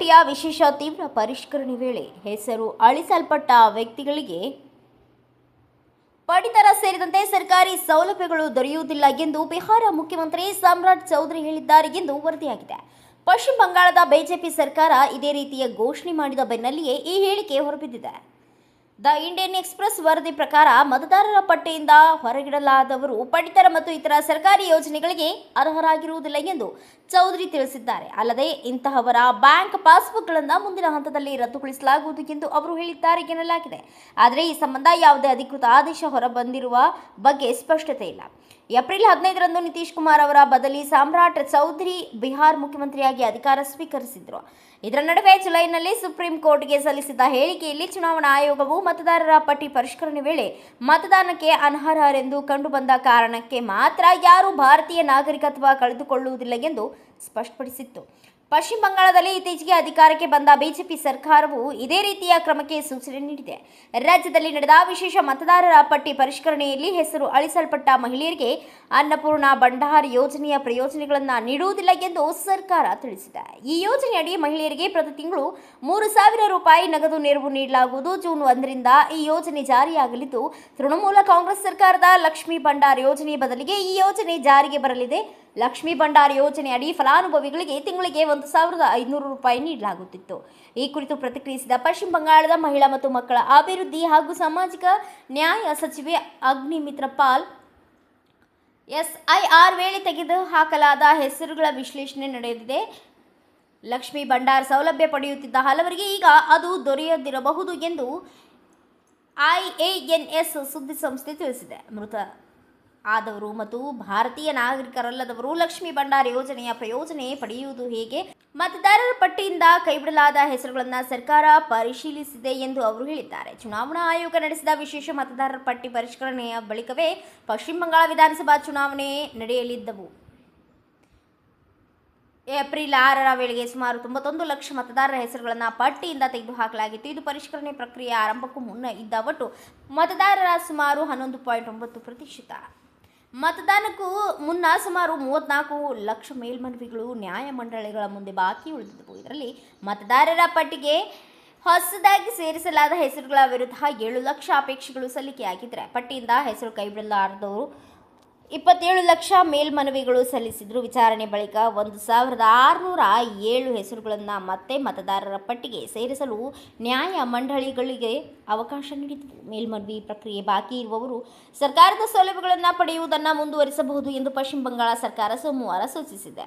ಪಟ್ಟಿಯ ವಿಶೇಷ ತೀವ್ರ ಪರಿಷ್ಕರಣೆ ವೇಳೆ ಹೆಸರು ಅಳಿಸಲ್ಪಟ್ಟ ವ್ಯಕ್ತಿಗಳಿಗೆ ಪಡಿತರ ಸೇರಿದಂತೆ ಸರ್ಕಾರಿ ಸೌಲಭ್ಯಗಳು ದೊರೆಯುವುದಿಲ್ಲ ಎಂದು ಬಿಹಾರ ಮುಖ್ಯಮಂತ್ರಿ ಸಾಮ್ರಾಟ್ ಚೌಧರಿ ಹೇಳಿದ್ದಾರೆ ಎಂದು ವರದಿಯಾಗಿದೆ. ಪಶ್ಚಿಮ ಬಂಗಾಳದ ಬಿಜೆಪಿ ಸರ್ಕಾರ ಇದೇ ರೀತಿಯ ಘೋಷಣೆ ಮಾಡಿದ ಬೆನ್ನಲ್ಲಿಯೇ ಈ ಹೇಳಿಕೆ ಹೊರಬಿದ್ದಿದೆ. ದ ಇಂಡಿಯನ್ ಎಕ್ಸ್‌ಪ್ರೆಸ್ ವರದಿ ಪ್ರಕಾರ ಮತದಾರರ ಪಟ್ಟಿಯಿಂದ ಹೊರಗಿಡಲಾದವರು ಪಡಿತರ ಮತ್ತು ಇತರ ಸರ್ಕಾರಿ ಯೋಜನೆಗಳಿಗೆ ಅರ್ಹರಾಗಿರುವುದಿಲ್ಲ ಎಂದು ಚೌಧರಿ ತಿಳಿಸಿದ್ದಾರೆ. ಅಲ್ಲದೆ ಇಂತಹವರ ಬ್ಯಾಂಕ್ ಪಾಸ್ಬುಕ್ಗಳನ್ನು ಮುಂದಿನ ಹಂತದಲ್ಲಿ ರದ್ದುಗೊಳಿಸಲಾಗುವುದು ಎಂದು ಅವರು ಹೇಳಿದ್ದಾರೆ ಎನ್ನಲಾಗಿದೆ. ಆದರೆ ಈ ಸಂಬಂಧ ಯಾವುದೇ ಅಧಿಕೃತ ಆದೇಶ ಹೊರಬಂದಿರುವ ಬಗ್ಗೆ ಸ್ಪಷ್ಟತೆ ಇಲ್ಲ. ಏಪ್ರಿಲ್ 15ರಂದು ನಿತೀಶ್ ಕುಮಾರ್ ಅವರ ಬದಲಿ ಸಾಮ್ರಾಟ್ ಚೌಧರಿ ಬಿಹಾರ ಮುಖ್ಯಮಂತ್ರಿಯಾಗಿ ಅಧಿಕಾರ ಸ್ವೀಕರಿಸಿದರು. ಇದರ ನಡುವೆ ಜುಲೈನಲ್ಲಿ ಸುಪ್ರೀಂ ಕೋರ್ಟ್ಗೆ ಸಲ್ಲಿಸಿದ ಹೇಳಿಕೆಯಲ್ಲಿ ಚುನಾವಣಾ ಆಯೋಗವು ಮತದಾರರ ಪಟ್ಟಿ ಪರಿಷ್ಕರಣೆ ವೇಳೆ ಮತದಾನಕ್ಕೆ ಅನರ್ಹರೆಂದು ಕಂಡುಬಂದ ಕಾರಣಕ್ಕೆ ಮಾತ್ರ ಯಾರೂ ಭಾರತೀಯ ನಾಗರಿಕತ್ವ ಕಳೆದುಕೊಳ್ಳುವುದಿಲ್ಲ ಎಂದು ಸ್ಪಷ್ಟಪಡಿಸಿತ್ತು. ಪಶ್ಚಿಮ ಬಂಗಾಳದಲ್ಲಿ ಇತ್ತೀಚೆಗೆ ಅಧಿಕಾರಕ್ಕೆ ಬಂದ ಬಿಜೆಪಿ ಸರ್ಕಾರವು ಇದೇ ರೀತಿಯ ಕ್ರಮಕ್ಕೆ ಸೂಚನೆ ನೀಡಿದೆ. ರಾಜ್ಯದಲ್ಲಿ ನಡೆದ ವಿಶೇಷ ಮತದಾರರ ಪಟ್ಟಿ ಪರಿಷ್ಕರಣೆಯಲ್ಲಿ ಹೆಸರು ಅಳಿಸಲ್ಪಟ್ಟ ಮಹಿಳೆಯರಿಗೆ ಅನ್ನಪೂರ್ಣ ಭಂಡಾರ್ ಯೋಜನೆಯ ಪ್ರಯೋಜನಗಳನ್ನು ನೀಡುವುದಿಲ್ಲ ಎಂದು ಸರ್ಕಾರ ತಿಳಿಸಿದೆ. ಈ ಯೋಜನೆಯಡಿ ಮಹಿಳೆಯರಿಗೆ ಪ್ರತಿ ತಿಂಗಳು 3,000 ರೂಪಾಯಿ ನಗದು ನೆರವು ನೀಡಲಾಗುವುದು. ಜೂನ್ 1ರಿಂದ ಈ ಯೋಜನೆ ಜಾರಿಯಾಗಲಿದ್ದು, ತೃಣಮೂಲ ಕಾಂಗ್ರೆಸ್ ಸರ್ಕಾರದ ಲಕ್ಷ್ಮೀ ಭಂಡಾರ್ ಯೋಜನೆ ಬದಲಿಗೆ ಈ ಯೋಜನೆ ಜಾರಿಗೆ ಬರಲಿದೆ. ಲಕ್ಷ್ಮೀ ಭಂಡಾರ್ ಯೋಜನೆಯಡಿ ಫಲಾನುಭವಿಗಳಿಗೆ ತಿಂಗಳಿಗೆ 1,500 ರೂಪಾಯಿ ನೀಡಲಾಗುತ್ತಿತ್ತು. ಈ ಕುರಿತು ಪ್ರತಿಕ್ರಿಯಿಸಿದ ಪಶ್ಚಿಮ ಬಂಗಾಳದ ಮಹಿಳಾ ಮತ್ತು ಮಕ್ಕಳ ಅಭಿವೃದ್ಧಿ ಹಾಗೂ ಸಾಮಾಜಿಕ ನ್ಯಾಯ ಸಚಿವೆ ಅಗ್ನಿಮಿತ್ರ ಪಾಲ್, ಎಸ್ಐಆರ್ ವೇಳೆ ತೆಗೆದುಹಾಕಲಾದ ಹೆಸರುಗಳ ವಿಶ್ಲೇಷಣೆ ನಡೆದಿದೆ. ಲಕ್ಷ್ಮೀ ಭಂಡಾರ್ ಸೌಲಭ್ಯ ಪಡೆಯುತ್ತಿದ್ದ ಹಲವರಿಗೆ ಈಗ ಅದು ದೊರೆಯದಿರಬಹುದು ಎಂದು ಐಎಎನ್ಎಸ್ ಸುದ್ದಿಸಂಸ್ಥೆ ತಿಳಿಸಿದೆ. ಮೃತ ಆದವರು ಮತ್ತು ಭಾರತೀಯ ನಾಗರಿಕರಲ್ಲದವರು ಲಕ್ಷ್ಮೀ ಭಂಡಾರ್ ಯೋಜನೆಯ ಪ್ರಯೋಜನ ಪಡೆಯುವುದು ಹೇಗೆ? ಮತದಾರರ ಪಟ್ಟಿಯಿಂದ ಕೈಬಿಡಲಾದ ಹೆಸರುಗಳನ್ನು ಸರ್ಕಾರ ಪರಿಶೀಲಿಸಿದೆ ಎಂದು ಅವರು ಹೇಳಿದ್ದಾರೆ. ಚುನಾವಣಾ ಆಯೋಗ ನಡೆಸಿದ ವಿಶೇಷ ಮತದಾರರ ಪಟ್ಟಿ ಪರಿಷ್ಕರಣೆಯ ಬಳಿಕವೇ ಪಶ್ಚಿಮ ಬಂಗಾಳ ವಿಧಾನಸಭಾ ಚುನಾವಣೆ ನಡೆಯಲಿದ್ದವು. ಏಪ್ರಿಲ್ 6ರ ವೇಳೆಗೆ ಸುಮಾರು 91 ಲಕ್ಷ ಮತದಾರರ ಹೆಸರುಗಳನ್ನು ಪಟ್ಟಿಯಿಂದ ತೆಗೆದುಹಾಕಲಾಗಿತ್ತು. ಇದು ಪರಿಷ್ಕರಣೆ ಪ್ರಕ್ರಿಯೆ ಆರಂಭಕ್ಕೂ ಮುನ್ನ ಇದ್ದ ಒಟ್ಟು ಮತದಾರರ ಸುಮಾರು 11.9%. ಮತದಾನಕ್ಕೂ ಮುನ್ನ ಸುಮಾರು 34 ಲಕ್ಷ ಮೇಲ್ಮನವಿಗಳು ನ್ಯಾಯಮಂಡಳಿಗಳ ಮುಂದೆ ಬಾಕಿ ಉಳಿದಿದ್ದವು. ಇದರಲ್ಲಿ ಮತದಾರರ ಪಟ್ಟಿಗೆ ಹೊಸದಾಗಿ ಸೇರಿಸಲಾದ ಹೆಸರುಗಳ ವಿರುದ್ಧ 7 ಲಕ್ಷ ಅಪೇಕ್ಷೆಗಳು ಸಲ್ಲಿಕೆಯಾಗಿದ್ದರೆ, ಪಟ್ಟಿಯಿಂದ ಹೆಸರು ಕೈಬಿಡಲಾರದವರು 27 ಲಕ್ಷ ಮೇಲ್ಮನವಿಗಳು ಸಲ್ಲಿಸಿದರು. ವಿಚಾರಣೆ ಬಳಿಕ 1,607 ಹೆಸರುಗಳನ್ನು ಮತ್ತೆ ಮತದಾರರ ಪಟ್ಟಿಗೆ ಸೇರಿಸಲು ನ್ಯಾಯಮಂಡಳಿಗಳಿಗೆ ಅವಕಾಶ ನೀಡಿತು. ಮೇಲ್ಮನವಿ ಪ್ರಕ್ರಿಯೆ ಬಾಕಿ ಇರುವವರು ಸರ್ಕಾರದ ಸೌಲಭ್ಯಗಳನ್ನು ಪಡೆಯುವುದನ್ನು ಮುಂದುವರಿಸಬಹುದು ಎಂದು ಪಶ್ಚಿಮ ಬಂಗಾಳ ಸರ್ಕಾರ ಸೋಮವಾರ ಸೂಚಿಸಿದೆ.